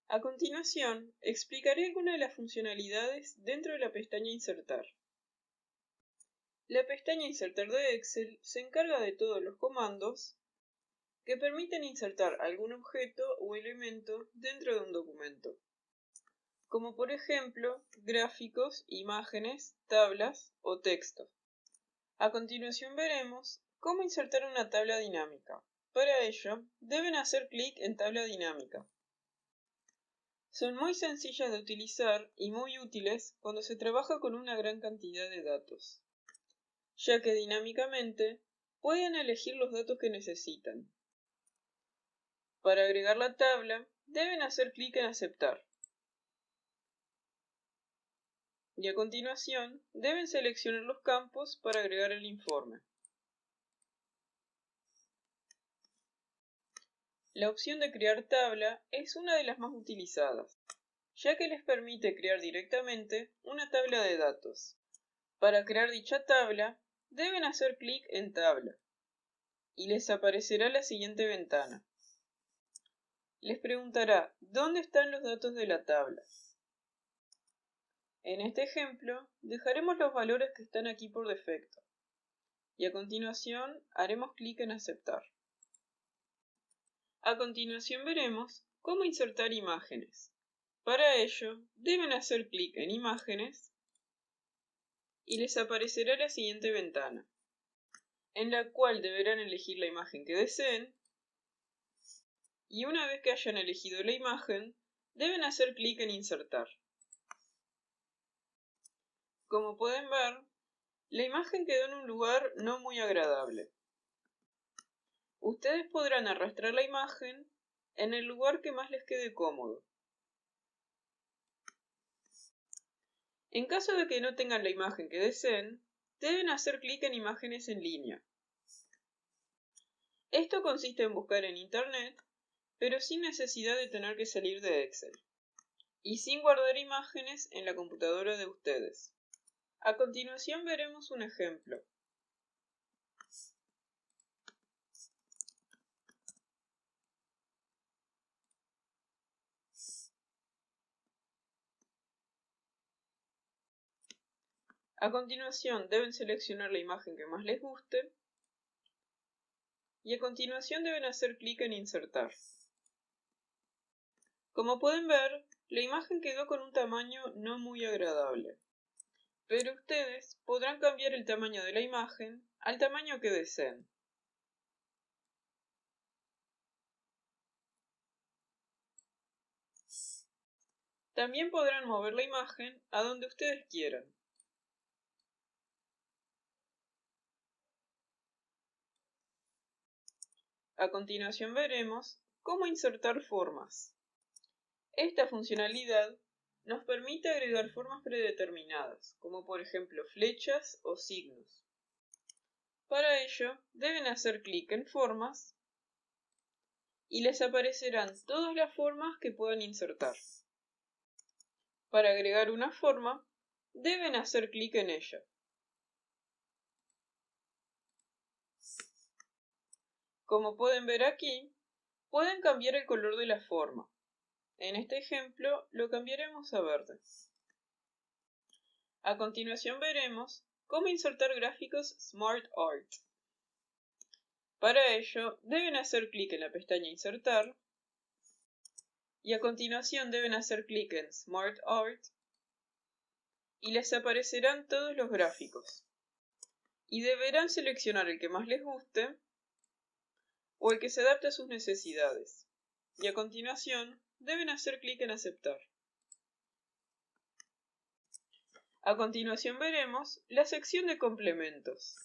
A continuación, explicaré algunas de las funcionalidades dentro de la pestaña Insertar. La pestaña Insertar de Excel se encarga de todos los comandos que permiten insertar algún objeto o elemento dentro de un documento, como por ejemplo gráficos, imágenes, tablas o texto. A continuación veremos cómo insertar una tabla dinámica. Para ello, deben hacer clic en Tabla dinámica. Son muy sencillas de utilizar y muy útiles cuando se trabaja con una gran cantidad de datos, ya que dinámicamente pueden elegir los datos que necesitan. Para agregar la tabla, deben hacer clic en Aceptar. Y a continuación, deben seleccionar los campos para agregar el informe. La opción de crear tabla es una de las más utilizadas, ya que les permite crear directamente una tabla de datos. Para crear dicha tabla, deben hacer clic en Tabla y les aparecerá la siguiente ventana. Les preguntará ¿dónde están los datos de la tabla? En este ejemplo, dejaremos los valores que están aquí por defecto y a continuación haremos clic en Aceptar. A continuación veremos cómo insertar imágenes. Para ello, deben hacer clic en Imágenes y les aparecerá la siguiente ventana, en la cual deberán elegir la imagen que deseen, y una vez que hayan elegido la imagen, deben hacer clic en Insertar. Como pueden ver, la imagen quedó en un lugar no muy agradable. Ustedes podrán arrastrar la imagen en el lugar que más les quede cómodo. En caso de que no tengan la imagen que deseen, deben hacer clic en Imágenes en línea. Esto consiste en buscar en Internet, pero sin necesidad de tener que salir de Excel, y sin guardar imágenes en la computadora de ustedes. A continuación veremos un ejemplo. A continuación deben seleccionar la imagen que más les guste y a continuación deben hacer clic en Insertar. Como pueden ver, la imagen quedó con un tamaño no muy agradable, pero ustedes podrán cambiar el tamaño de la imagen al tamaño que deseen. También podrán mover la imagen a donde ustedes quieran. A continuación veremos cómo insertar formas. Esta funcionalidad nos permite agregar formas predeterminadas, como por ejemplo flechas o signos. Para ello, deben hacer clic en Formas y les aparecerán todas las formas que puedan insertar. Para agregar una forma, deben hacer clic en ella. Como pueden ver aquí, pueden cambiar el color de la forma. En este ejemplo, lo cambiaremos a verde. A continuación veremos cómo insertar gráficos SmartArt. Para ello, deben hacer clic en la pestaña Insertar y a continuación deben hacer clic en SmartArt y les aparecerán todos los gráficos. Y deberán seleccionar el que más les guste o el que se adapte a sus necesidades. Y a continuación deben hacer clic en Aceptar. A continuación veremos la sección de complementos.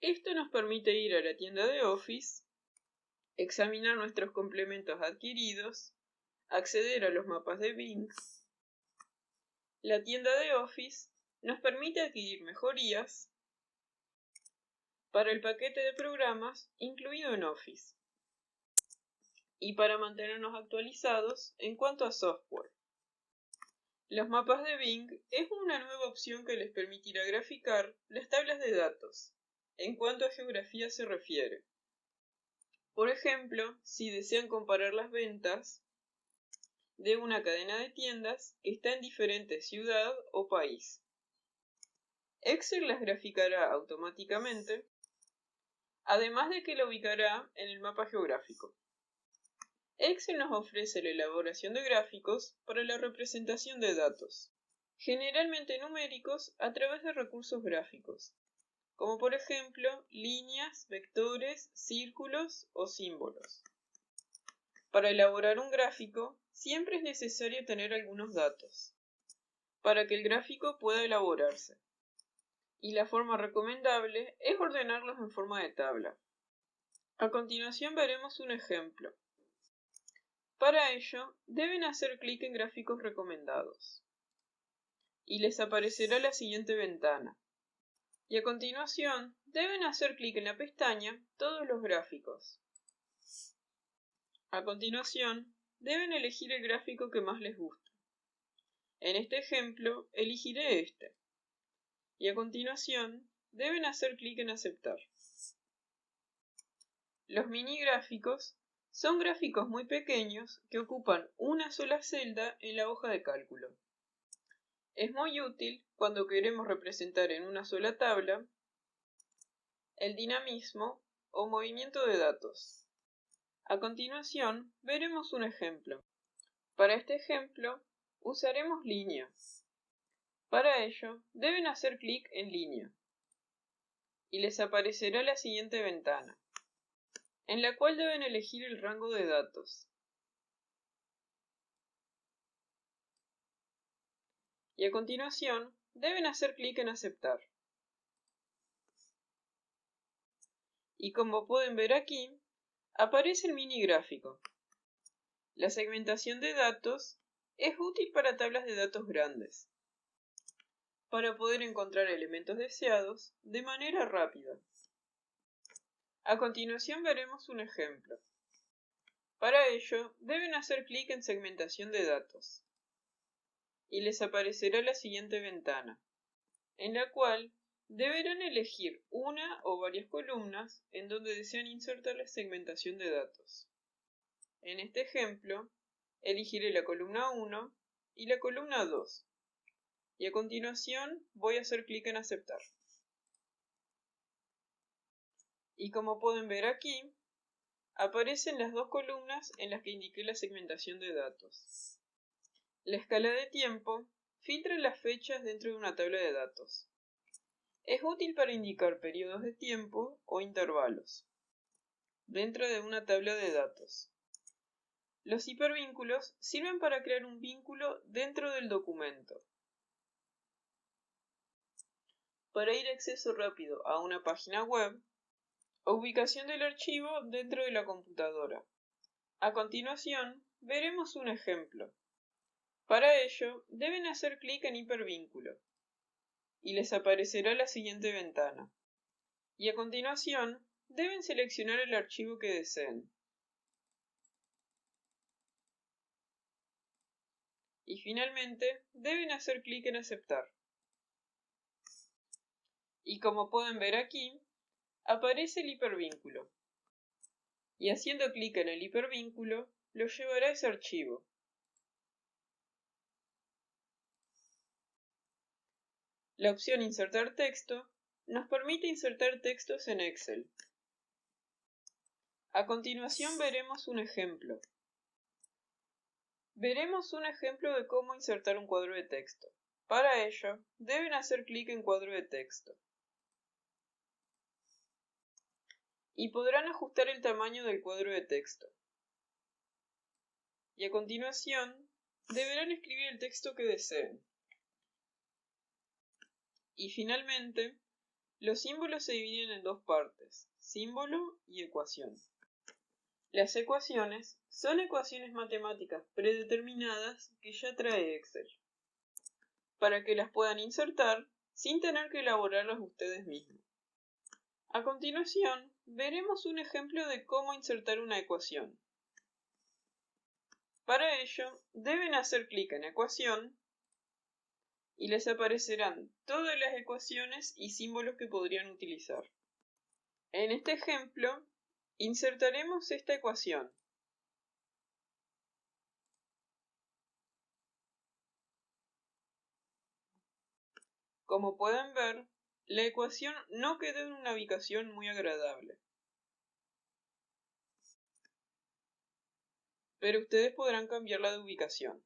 Esto nos permite ir a la tienda de Office, examinar nuestros complementos adquiridos, acceder a los mapas de Bing. La tienda de Office nos permite adquirir mejorías para el paquete de programas incluido en Office y para mantenernos actualizados en cuanto a software. Los mapas de Bing es una nueva opción que les permitirá graficar las tablas de datos en cuanto a geografía se refiere. Por ejemplo, si desean comparar las ventas de una cadena de tiendas que está en diferente ciudad o país. Excel las graficará automáticamente, además de que la ubicará en el mapa geográfico. Excel nos ofrece la elaboración de gráficos para la representación de datos, generalmente numéricos a través de recursos gráficos, como por ejemplo líneas, vectores, círculos o símbolos. Para elaborar un gráfico, siempre es necesario tener algunos datos, para que el gráfico pueda elaborarse. Y la forma recomendable es ordenarlos en forma de tabla. A continuación veremos un ejemplo. Para ello, deben hacer clic en Gráficos recomendados y les aparecerá la siguiente ventana. Y a continuación, deben hacer clic en la pestaña Todos los gráficos. A continuación, deben elegir el gráfico que más les guste. En este ejemplo, elegiré este. Y a continuación, deben hacer clic en Aceptar. Los mini gráficos son gráficos muy pequeños que ocupan una sola celda en la hoja de cálculo. Es muy útil cuando queremos representar en una sola tabla el dinamismo o movimiento de datos. A continuación, veremos un ejemplo. Para este ejemplo, usaremos línea. Para ello, deben hacer clic en línea y les aparecerá la siguiente ventana, en la cual deben elegir el rango de datos. Y a continuación, deben hacer clic en Aceptar. Y como pueden ver aquí, aparece el mini gráfico. La segmentación de datos es útil para tablas de datos grandes, para poder encontrar elementos deseados de manera rápida. A continuación veremos un ejemplo. Para ello, deben hacer clic en Segmentación de datos y les aparecerá la siguiente ventana, en la cual deberán elegir una o varias columnas en donde desean insertar la segmentación de datos. En este ejemplo, elegiré la columna 1 y la columna 2, y a continuación voy a hacer clic en Aceptar. Y como pueden ver aquí, aparecen las dos columnas en las que indiqué la segmentación de datos. La escala de tiempo filtra las fechas dentro de una tabla de datos. Es útil para indicar periodos de tiempo o intervalos dentro de una tabla de datos. Los hipervínculos sirven para crear un vínculo dentro del documento. Para ir acceso rápido a una página web o ubicación del archivo dentro de la computadora. A continuación, veremos un ejemplo. Para ello, deben hacer clic en hipervínculo y les aparecerá la siguiente ventana. Y a continuación, deben seleccionar el archivo que deseen. Y finalmente, deben hacer clic en Aceptar. Y como pueden ver aquí, aparece el hipervínculo. Y haciendo clic en el hipervínculo, lo llevará a ese archivo. La opción Insertar texto nos permite insertar textos en Excel. A continuación veremos un ejemplo. Veremos un ejemplo de cómo insertar un cuadro de texto. Para ello, deben hacer clic en Cuadro de texto. Y podrán ajustar el tamaño del cuadro de texto. Y a continuación, deberán escribir el texto que deseen. Y finalmente, los símbolos se dividen en dos partes, símbolo y ecuación. Las ecuaciones son ecuaciones matemáticas predeterminadas que ya trae Excel, para que las puedan insertar sin tener que elaborarlas ustedes mismos. A continuación, veremos un ejemplo de cómo insertar una ecuación. Para ello, deben hacer clic en Ecuación y les aparecerán todas las ecuaciones y símbolos que podrían utilizar. En este ejemplo, insertaremos esta ecuación. Como pueden ver, la ecuación no quedó en una ubicación muy agradable. Pero ustedes podrán cambiarla de ubicación.